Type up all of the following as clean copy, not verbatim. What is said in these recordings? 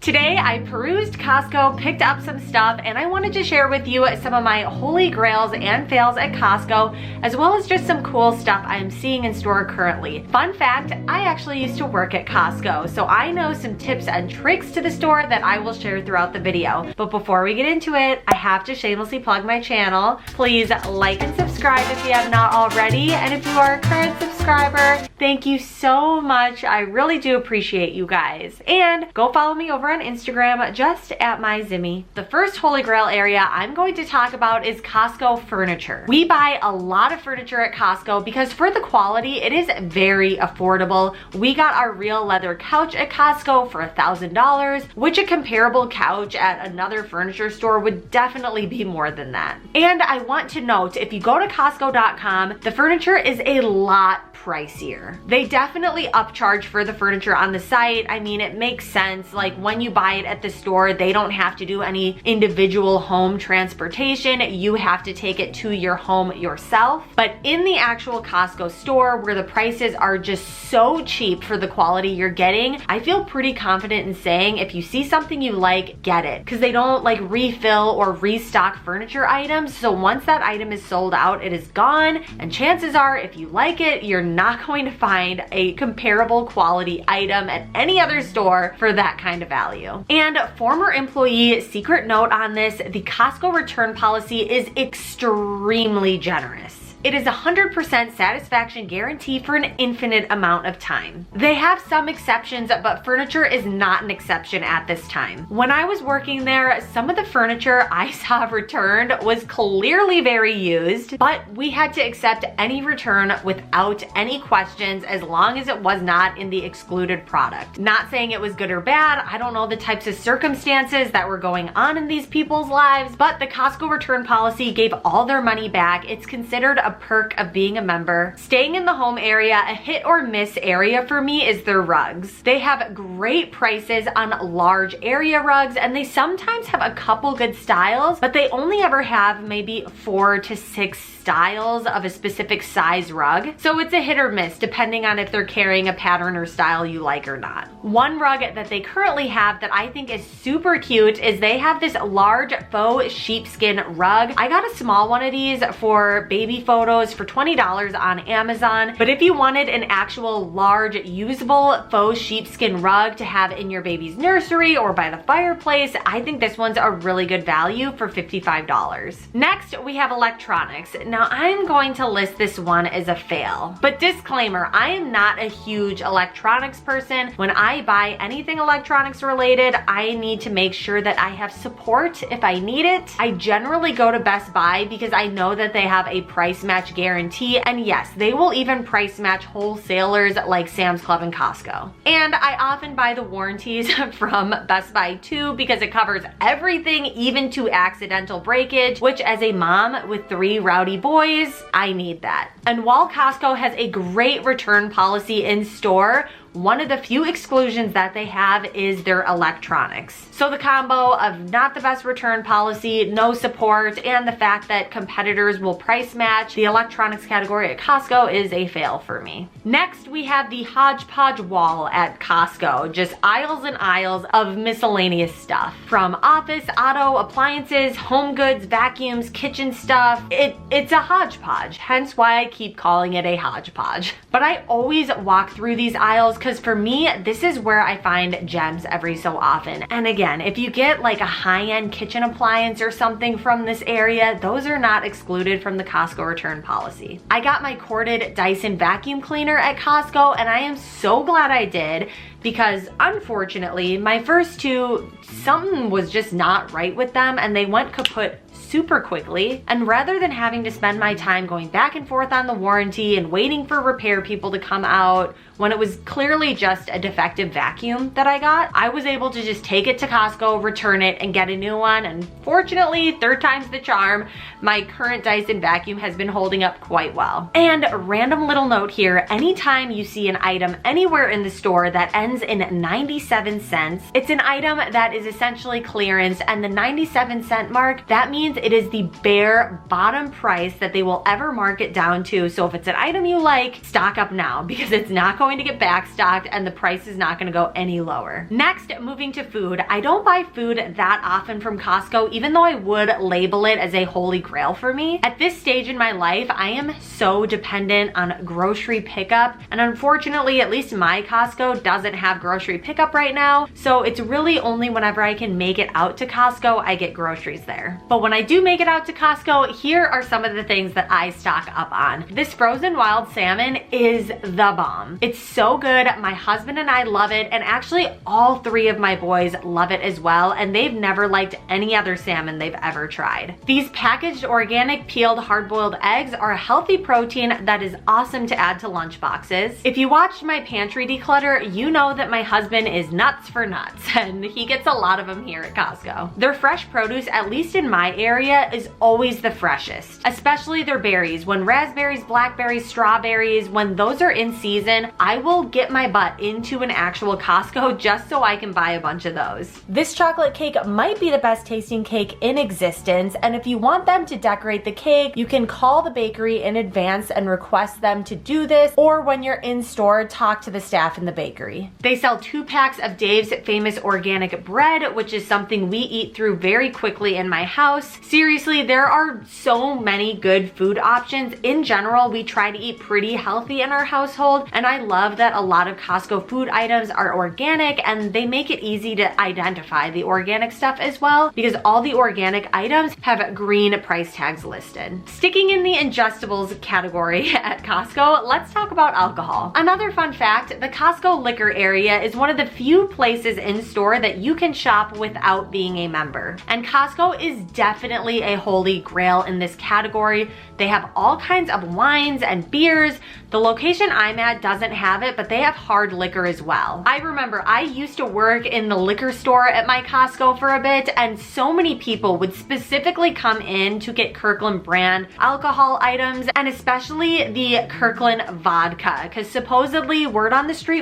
Today I perused Costco, picked up some stuff, and I wanted to share with you some of my holy grails and fails at Costco, as well as just some cool stuff I'm seeing in store currently. Fun fact, I actually used to work at Costco, so I know some tips and tricks to the store that I will share throughout the video. But before we get into it, I have to shamelessly plug my channel. Please like and subscribe if you have not already, and if you are a current subscriber, thank you so much. I really do appreciate you guys. And go follow me over on Instagram, just at my Zimmy. The first holy grail area I'm going to talk about is Costco furniture. We buy a lot of furniture at Costco because for the quality, it is very affordable. We got our real leather couch at Costco for $1,000, which a comparable couch at another furniture store would definitely be more than that. And I want to note, if you go to Costco.com, the furniture is a lot pricier. They definitely upcharge for the furniture on the site. I mean, it makes sense. Like when you buy it at the store, they don't have to do any individual home transportation. You have to take it to your home yourself. But in the actual Costco store, where the prices are just so cheap for the quality you're getting, I feel pretty confident in saying if you see something you like, get it. Because they don't like refill or restock furniture items. So once that item is sold out, it is gone. And chances are, if you like it, you're not going to find a comparable quality item at any other store for that kind of value. And former employee secret note on this, the Costco return policy is extremely generous. It is 100% satisfaction guarantee for an infinite amount of time. They have some exceptions, but furniture is not an exception at this time. When I was working there, some of the furniture I saw returned was clearly very used, but we had to accept any return without any questions as long as it was not in the excluded product. Not saying it was good or bad. I don't know the types of circumstances that were going on in these people's lives, but the Costco return policy gave all their money back. It's considered a perk of being a member. Staying in the home area, a hit or miss area for me is their rugs. They have great prices on large area rugs, and they sometimes have a couple good styles, but they only ever have maybe 4 to 6 styles of a specific size rug. So it's a hit or miss depending on if they're carrying a pattern or style you like or not. One rug that they currently have that I think is super cute is they have this large faux sheepskin rug. I got a small one of these for baby photos for $20 on Amazon, but if you wanted an actual large usable faux sheepskin rug to have in your baby's nursery or by the fireplace, I think this one's a really good value for $55. Next, we have electronics. Now I'm going to list this one as a fail, but disclaimer, I am not a huge electronics person. When I buy anything electronics related, I need to make sure that I have support if I need it. I generally go to Best Buy because I know that they have a price match guarantee, and yes, they will even price match wholesalers like Sam's Club and Costco. And I often buy the warranties from Best Buy too because it covers everything, even to accidental breakage, which as a mom with 3 rowdy boys, I need that. And while Costco has a great return policy in store, one of the few exclusions that they have is their electronics. So the combo of not the best return policy, no support, and the fact that competitors will price match the electronics category at Costco is a fail for me. Next, we have the hodgepodge wall at Costco. Just aisles and aisles of miscellaneous stuff. From office, auto, appliances, home goods, vacuums, kitchen stuff. It's a hodgepodge, hence why I keep calling it a hodgepodge. But I always walk through these aisles because for me, this is where I find gems every so often. And again, if you get like a high-end kitchen appliance or something from this area, those are not excluded from the Costco return policy. I got my corded Dyson vacuum cleaner at Costco, and I am so glad I did because unfortunately, my first 2, something was just not right with them and they went kaput super quickly. And rather than having to spend my time going back and forth on the warranty and waiting for repair people to come out when it was clearly just a defective vacuum that I got, I was able to just take it to Costco, return it, and get a new one. And fortunately, 3rd time's the charm, my current Dyson vacuum has been holding up quite well. And a random little note here, anytime you see an item anywhere in the store that ends ends in 97 cents. It's an item that is essentially clearance, and the 97-cent mark, that means it is the bare bottom price that they will ever mark it down to. So if it's an item you like, stock up now, because it's not going to get backstocked and the price is not going to go any lower. Next, moving to food. I don't buy food that often from Costco, even though I would label it as a holy grail for me. At this stage in my life, I am so dependent on grocery pickup, and unfortunately, at least my Costco doesn't have grocery pickup right now, so it's really only whenever I can make it out to Costco I get groceries there. But when I do make it out to Costco, here are some of the things that I stock up on. This frozen wild salmon is the bomb. It's so good. My husband and I love it, and actually all three of my boys love it as well, and they've never liked any other salmon they've ever tried. These packaged organic peeled hard-boiled eggs are a healthy protein that is awesome to add to lunch boxes. If you watched my pantry declutter, you know that my husband is nuts for nuts, and he gets a lot of them here at Costco. Their fresh produce, at least in my area, is always the freshest, especially their berries. When raspberries, blackberries, strawberries, when those are in season, I will get my butt into an actual Costco just so I can buy a bunch of those. This chocolate cake might be the best tasting cake in existence, and if you want them to decorate the cake, you can call the bakery in advance and request them to do this, or when you're in store, talk to the staff in the bakery. They sell 2 packs of Dave's famous organic bread, which is something we eat through very quickly in my house. Seriously, there are so many good food options. In general, we try to eat pretty healthy in our household, and I love that a lot of Costco food items are organic, and they make it easy to identify the organic stuff as well, because all the organic items have green price tags listed. Sticking in the ingestibles category at Costco, let's talk about alcohol. Another fun fact, the Costco liquor area is one of the few places in store that you can shop without being a member. And Costco is definitely a holy grail in this category. They have all kinds of wines and beers. The location I'm at doesn't have it, but they have hard liquor as well. I remember I used to work in the liquor store at my Costco for a bit, and so many people would specifically come in to get Kirkland brand alcohol items, and especially the Kirkland vodka, because supposedly word on the street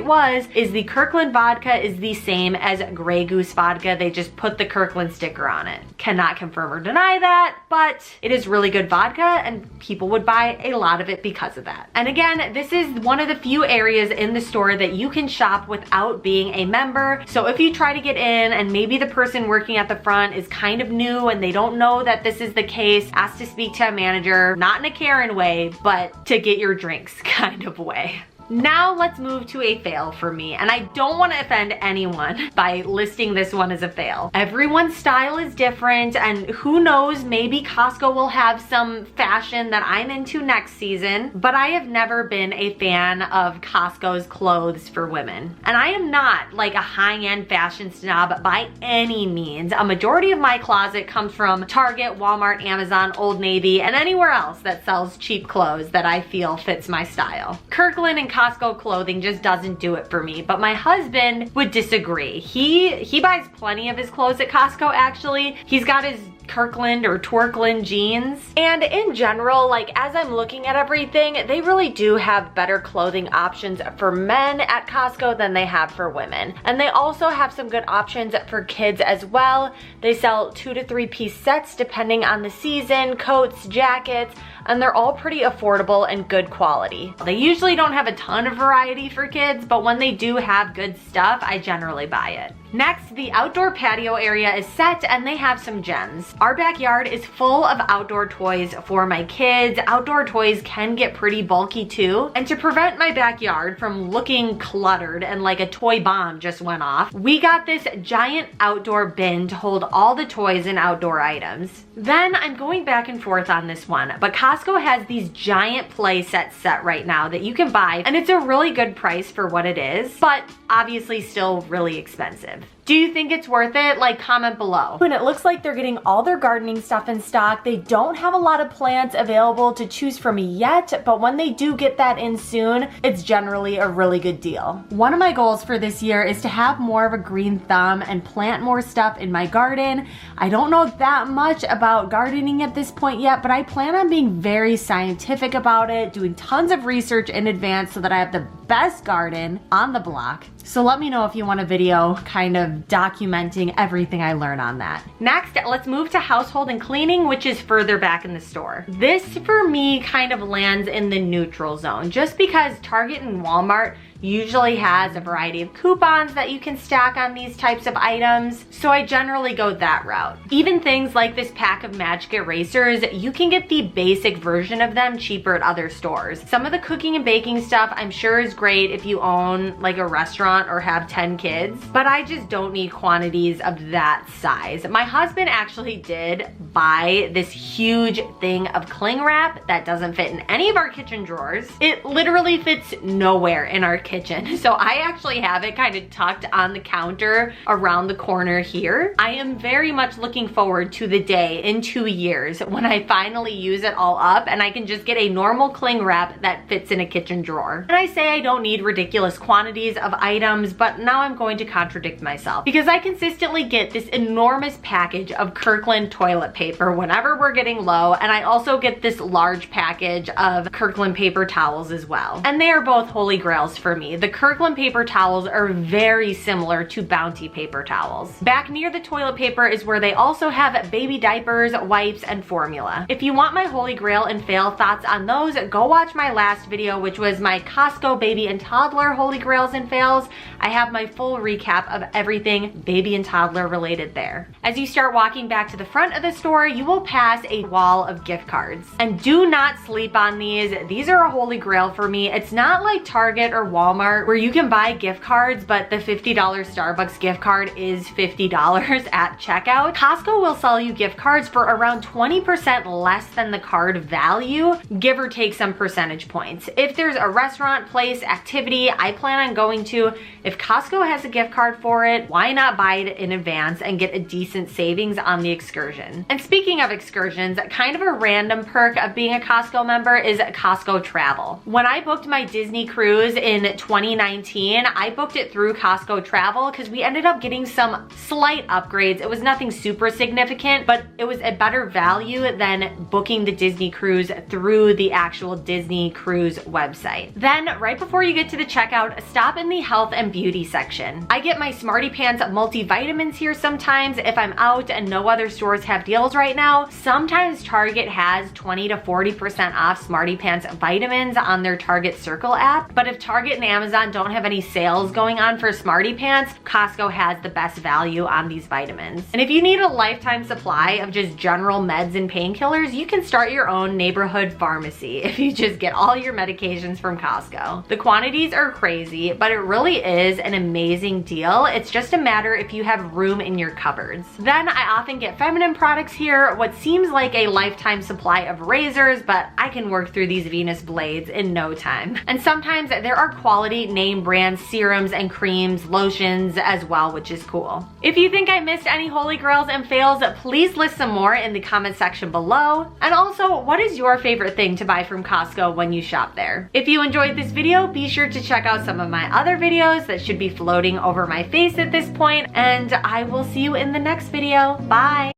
is the Kirkland vodka is the same as Grey Goose vodka. They just put the Kirkland sticker on it. Cannot confirm or deny that, but it is really good vodka, and people would buy a lot of it because of that. And again, this is one of the few areas in the store that you can shop without being a member. So if you try to get in and maybe the person working at the front is kind of new and they don't know that this is the case, ask to speak to a manager, not in a Karen way, but to get your drinks kind of way. Now let's move to a fail for me, and I don't want to offend anyone by listing this one as a fail. Everyone's style is different, and who knows, maybe Costco will have some fashion that I'm into next season, but I have never been a fan of Costco's clothes for women. And I am not like a high-end fashion snob by any means. A majority of my closet comes from Target, Walmart, Amazon, Old Navy, and anywhere else that sells cheap clothes that I feel fits my style. Kirkland and Costco clothing just doesn't do it for me, but my husband would disagree. He buys plenty of his clothes at Costco actually. He's got his Kirkland or Twerkland jeans. And in general, like as I'm looking at everything, they really do have better clothing options for men at Costco than they have for women. And they also have some good options for kids as well. They sell 2 to 3 piece sets depending on the season, coats, jackets, and they're all pretty affordable and good quality. They usually don't have a ton of variety for kids, but when they do have good stuff, I generally buy it. Next, the outdoor patio area is set and they have some gems. Our backyard is full of outdoor toys for my kids. Outdoor toys can get pretty bulky too. And to prevent my backyard from looking cluttered and like a toy bomb just went off, we got this giant outdoor bin to hold all the toys and outdoor items. Then I'm going back and forth on this one, but Costco has these giant play sets set right now that you can buy, and it's a really good price for what it is, but obviously still really expensive. Do you think it's worth it? Like, comment below. And it looks like they're getting all their gardening stuff in stock. They don't have a lot of plants available to choose from yet, but when they do get that in soon, it's generally a really good deal. One of my goals for this year is to have more of a green thumb and plant more stuff in my garden. I don't know that much about gardening at this point yet, but I plan on being very scientific about it, doing tons of research in advance so that I have the best garden on the block. So let me know if you want a video kind of documenting everything I learn on that. Next, let's move to household and cleaning, which is further back in the store. This for me kind of lands in the neutral zone, just because Target and Walmart usually has a variety of coupons that you can stack on these types of items, so I generally go that route. Even things like this pack of magic erasers, you can get the basic version of them cheaper at other stores. Some of the cooking and baking stuff I'm sure is great if you own like a restaurant or have 10 kids, but I just don't need quantities of that size. My husband actually did buy this huge thing of cling wrap that doesn't fit in any of our kitchen drawers. It literally fits nowhere in our kitchen. So I actually have it kind of tucked on the counter around the corner here. I am very much looking forward to the day in 2 years when I finally use it all up and I can just get a normal cling wrap that fits in a kitchen drawer. And I say I don't need ridiculous quantities of items, but now I'm going to contradict myself because I consistently get this enormous package of Kirkland toilet paper whenever we're getting low, and I also get this large package of Kirkland paper towels as well. And they are both holy grails for me. The Kirkland paper towels are very similar to Bounty paper towels. Back near the toilet paper is where they also have baby diapers, wipes, and formula. If you want my holy grail and fail thoughts on those, go watch my last video, which was my Costco baby and toddler holy grails and fails. I have my full recap of everything baby and toddler related there. As you start walking back to the front of the store, you will pass a wall of gift cards. And do not sleep on these. These are a holy grail for me. It's not like Target or Walmart where you can buy gift cards, but the $50 Starbucks gift card is $50 at checkout. Costco will sell you gift cards for around 20% less than the card value, give or take some percentage points. If there's a restaurant, place, activity I plan on going to, if Costco has a gift card for it, why not buy it in advance and get a decent savings on the excursion? And speaking of excursions, kind of a random perk of being a Costco member is Costco travel. When I booked my Disney cruise in 2019, I booked it through Costco Travel because we ended up getting some slight upgrades. It was nothing super significant, but it was a better value than booking the Disney cruise through the actual Disney cruise website. Then right before you get to the checkout, stop in the health and beauty section. I get my Smarty Pants multivitamins here sometimes if I'm out and no other stores have deals right now. Sometimes Target has 20 to 40% off Smarty Pants vitamins on their Target Circle app, but if Target and Amazon don't have any sales going on for Smarty Pants, Costco has the best value on these vitamins. And if you need a lifetime supply of just general meds and painkillers, you can start your own neighborhood pharmacy if you just get all your medications from Costco. The quantities are crazy, but it really is an amazing deal. It's just a matter if you have room in your cupboards. Then I often get feminine products here, what seems like a lifetime supply of razors, but I can work through these Venus blades in no time. And sometimes there are quality name brand serums and creams, lotions as well, which is cool. If you think I missed any holy grails and fails, please list some more in the comment section below. And also, what is your favorite thing to buy from Costco when you shop there? If you enjoyed this video, be sure to check out some of my other videos that should be floating over my face at this point, and I will see you in the next video. Bye!